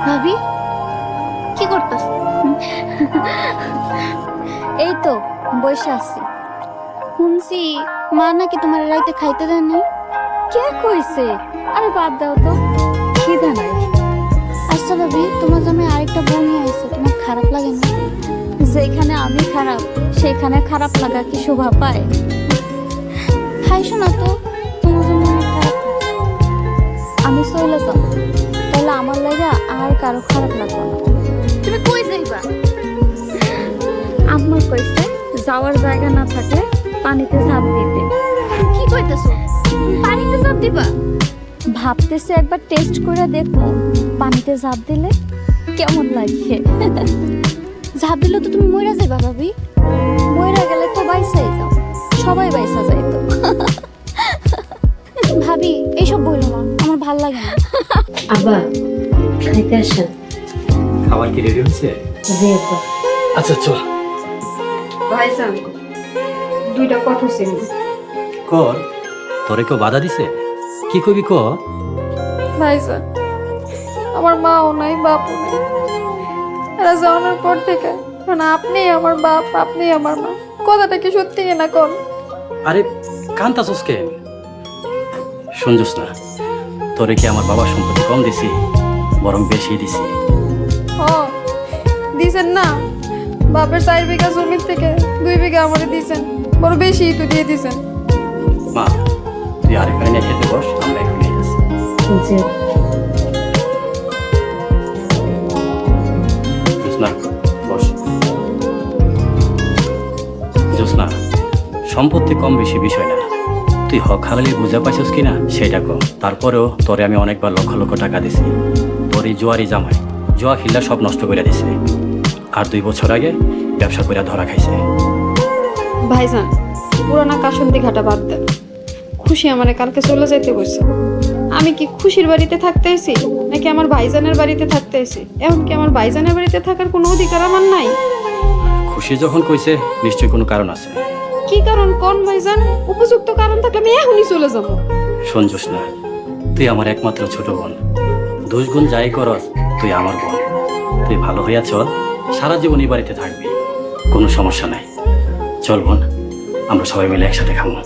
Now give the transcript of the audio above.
ভাবি কি করতেছ? এই তো বসে আছি। শুনছি মা নাকি তোমার রাইতে খাইতে দেননি। কে কইছে? আরে বাদ দাও তো, খিদা নাই। আচ্ছা ভাবি, তোমার জামাই আরেকটা বউ নিয়ে আসছে, তোমার খারাপ লাগে না? যেখানে আমি খারাপ সেখানে খারাপ লাগা কি শোভা পায়? খাইছো না তো, তোমার জন্য আমার খারাপ লাগে। আমি চলে যাবো, তাহলে আমার লাগা আর কারো খারাপ লাগবে না। তুমি কই যাইবা? আম্মা কইছে যাওয়ার জায়গা না থাকলে পানিতে ঝাঁপ দিতে। কি কইতেছো? পানিতে ঝাঁপ দিবা? ভাবতেছি একবার টেস্ট করে দেখবো পানিতে ঝাঁপ দিলে কেমন লাগে। ঝাঁপ দিলে তো তুমি মইরা যাইবা ভাবি। মইরা গেলে তো বাইসাই যাও, সবাই বাইসা যাইতো। ভাবি এইসব বইলো না, আমার ভাল লাগে না। আব্বা খাইতে আসেন। খাবার কি রেডি হচ্ছে? জি আব্বা। আচ্ছা চল। ভাইজান দুইটা কথা ছিল। কর, তোরে কেউ বাধা দিছে? কি কবি ক? ভাইজান আমার মাও নাই বাপও নাই, এরা যাওয়ানোর পর থেকে মানে আপনি আমার বাপ, আপনি আমার মা। কথাটা কি সত্যি কিনা কোন? আরে কান্তাছস কেন? শুনছস না, তোরে কি আমার বাবার সম্পত্তি কম দিছি, বরং বেশি দিছি। ও দিছেন না, বাপের 4 বিঘা জমির থেকে 2 বিঘা আমারে দিছেন, বড় বেশি তো দিয়ে দিছেন। মা তুই আরেকখানে নিয়ে খেতে বস, আমরা এখন নিয়ে যাচ্ছি। জি জোসনা বস। জোসনা, সম্পত্তি কম বেশি বিষয় না, তুই হক হালালি বুঝা পাইছস কিনা সেটা কম। তারপরেও তোরে আমি অনেকবার লক্ষ লক্ষ টাকা দিছি। তোর এই জুয়ারি জামাই জুয়া খিল্লা সব নষ্ট করে দিছে, আর 2 বছর আগে ব্যবসা করে ধরা খাইছে। ভাইজান পুরানা কাসন্দি ঘাটা বাদ দেন। খুশি আমারে কালকে চলে যাইতে বলছে। আমি কি খুশির বাড়িতে থাকতে আইছি নাকি আমার ভাইজানের বাড়িতে থাকতে আইছি? এখন কি আমার ভাইজানের বাড়িতে থাকার কোনো অধিকার আমার নাই? খুশি যখন কইছে নিশ্চয়ই কোনো কারণ আছে। কি কারণ কোন ভাইজান? উপযুক্ত কারণ থাকলে আমি এখনই চলে যাবো। শুনছস না, তুই আমার একমাত্র ছোট বোন। দোষ গুণ যাই করস, তুই আমার বোন। তুই ভালো হইয়া চল, সারা জীবন এই বাড়িতে থাকবি, কোনো সমস্যা নাই। চল বোন, আমরা সবাই মিলে একসাথে খাবো।